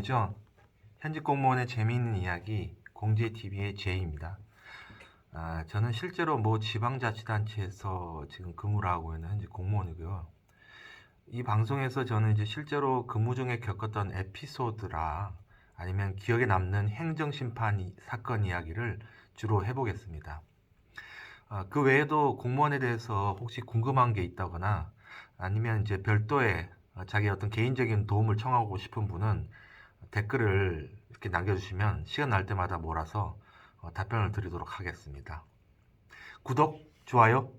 오래간만이죠. 현직 공무원의 재미있는 이야기 공지TV의 제이입니다. 저는 실제로 지방자치단체에서 지금 근무를 하고 있는 현직 공무원이고요. 이 방송에서 저는 이제 실제로 근무 중에 겪었던 에피소드라 아니면 기억에 남는 행정심판 사건 이야기를 주로 해보겠습니다. 그 외에도 공무원에 대해서 혹시 궁금한 게 있다거나 아니면 이제 별도의 자기 어떤 개인적인 도움을 청하고 싶은 분은 댓글을 이렇게 남겨주시면 시간 날 때마다 몰아서 답변을 드리도록 하겠습니다. 구독, 좋아요.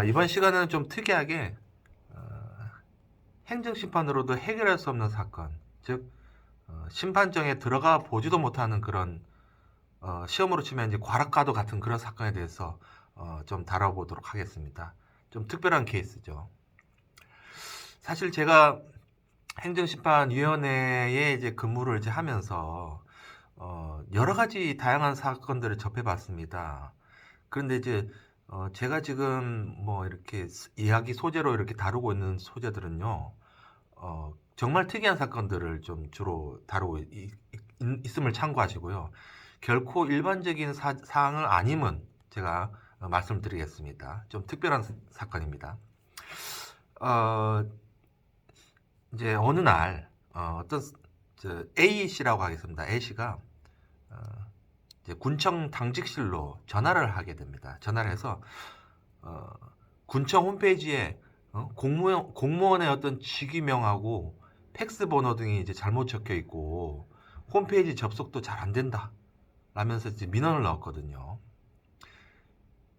이번 시간은 좀 특이하게 행정심판으로도 해결할 수 없는 사건, 즉 심판정에 들어가 보지도 못하는 그런 시험으로 치면 이제 과락과도 같은 그런 사건에 대해서 좀 다뤄보도록 하겠습니다. 좀 특별한 케이스죠. 사실 제가 행정심판위원회에 이제 근무를 이제 하면서 여러 가지 다양한 사건들을 접해봤습니다. 그런데 이제 제가 지금 이렇게 이야기 소재로 이렇게 다루고 있는 소재들은요, 정말 특이한 사건들을 좀 주로 다루고 있음을 참고하시고요. 결코 일반적인 사항을 아님은 제가 말씀드리겠습니다. 좀 특별한 사건입니다. 이제 어느 날 어떤 A 씨라고 하겠습니다. A 씨가 이제 군청 당직실로 전화를 하게 됩니다. 전화를 해서 군청 홈페이지에 공무원의 어떤 직위명하고 팩스 번호 등이 이제 잘못 적혀 있고 홈페이지 접속도 잘 안 된다. 라면서 이제 민원을 넣었거든요.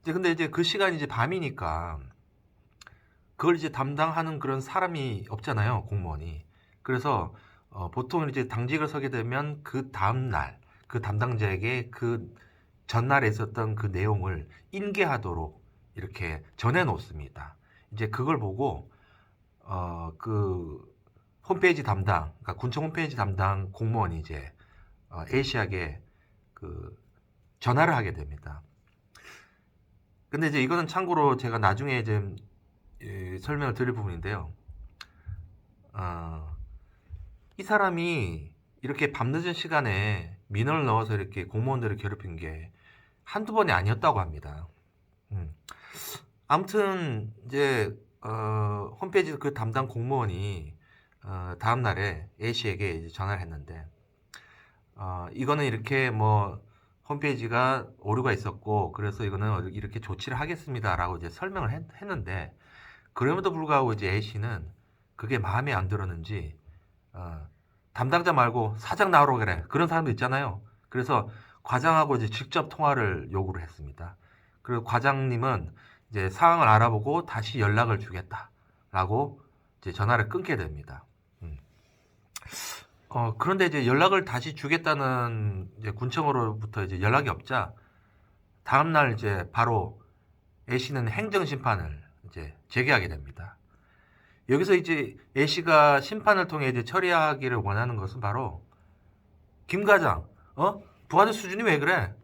근데 이제 그 시간이 이제 밤이니까 그걸 이제 담당하는 그런 사람이 없잖아요, 공무원이. 그래서 보통 이제 당직을 서게 되면 그 다음 날 그 담당자에게 그 전날에 있었던 그 내용을 인계하도록 이렇게 전해 놓습니다. 이제 그걸 보고 그 홈페이지 담당, 그러니까 군청 홈페이지 담당 공무원이 이제 A 씨에게 그 전화를 하게 됩니다. 근데 이제 이거는 참고로 제가 나중에 이제 설명을 드릴 부분인데요. 이 사람이 이렇게 밤늦은 시간에 민원을 넣어서 이렇게 공무원들을 괴롭힌 게 한두 번이 아니었다고 합니다. 아무튼 이제 홈페이지 그 담당 공무원이 다음 날에 A 씨에게 이제 전화를 했는데 이거는 이렇게 홈페이지가 오류가 있었고 그래서 이거는 이렇게 조치를 하겠습니다라고 이제 설명을 했는데 그럼에도 불구하고 이제 A 씨는 그게 마음에 안 들었는지 담당자 말고 사장 나오라고 그래. 그런 사람도 있잖아요. 그래서 과장하고 이제 직접 통화를 요구를 했습니다. 그리고 과장님은 이제 상황을 알아보고 다시 연락을 주겠다라고 이제 전화를 끊게 됩니다. 그런데 이제 연락을 다시 주겠다는 이제 군청으로부터 이제 연락이 없자 다음날 이제 바로 A 씨는 행정심판을 이제 제기하게 됩니다. 여기서 이제 A 씨가 심판을 통해 이제 처리하기를 원하는 것은 바로 김 과장, 부하들 수준이 왜 그래?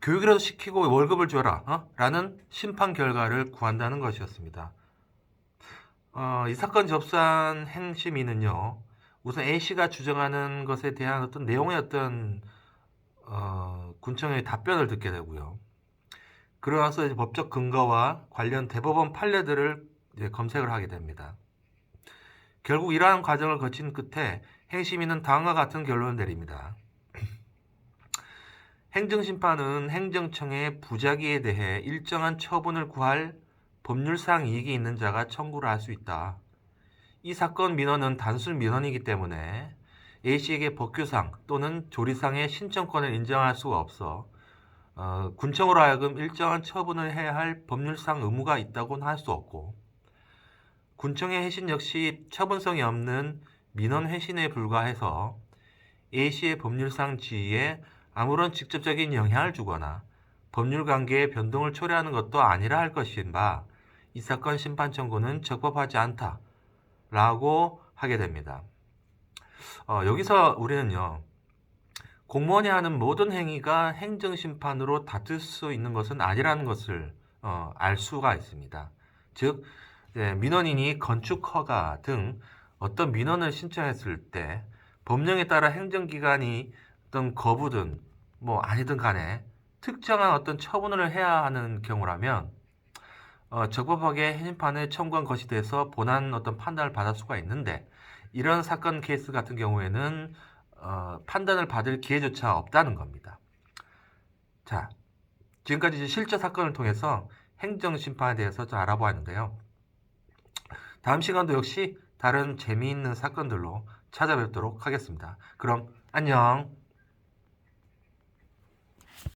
교육이라도 시키고 월급을 줘라, 라는 심판 결과를 구한다는 것이었습니다. 이 사건 접수한 행심위는요, 우선 A 씨가 주장하는 것에 대한 어떤 내용의 어떤 군청의 답변을 듣게 되고요. 그러나서 이제 법적 근거와 관련 대법원 판례들을 이제 검색을 하게 됩니다. 결국 이러한 과정을 거친 끝에 행심위는 다음과 같은 결론을 내립니다. 행정심판은 행정청의 부작위에 대해 일정한 처분을 구할 법률상 이익이 있는 자가 청구를 할 수 있다. 이 사건 민원은 단순 민원이기 때문에 A씨에게 법규상 또는 조리상의 신청권을 인정할 수가 없어 군청으로 하여금 일정한 처분을 해야 할 법률상 의무가 있다고는 할 수 없고 군청의 회신 역시 처분성이 없는 민원 회신에 불과해서 A씨의 법률상 지위에 아무런 직접적인 영향을 주거나 법률 관계의 변동을 초래하는 것도 아니라 할 것인 바 이 사건 심판 청구는 적법하지 않다 라고 하게 됩니다. 여기서 우리는요, 공무원이 하는 모든 행위가 행정심판으로 다툴 수 있는 것은 아니라는 것을 알 수가 있습니다. 즉 민원인이 건축허가 등 어떤 민원을 신청했을 때 법령에 따라 행정기관이 어떤 거부든 뭐 아니든 간에 특정한 어떤 처분을 해야 하는 경우라면 적법하게 해임판을 청구한 것이 돼서 본안 어떤 판단을 받을 수가 있는데 이런 사건 케이스 같은 경우에는 판단을 받을 기회조차 없다는 겁니다. 자, 지금까지 이제 실제 사건을 통해서 행정심판에 대해서 좀 알아보았는데요. 다음 시간도 역시 다른 재미있는 사건들로 찾아뵙도록 하겠습니다. 그럼 안녕.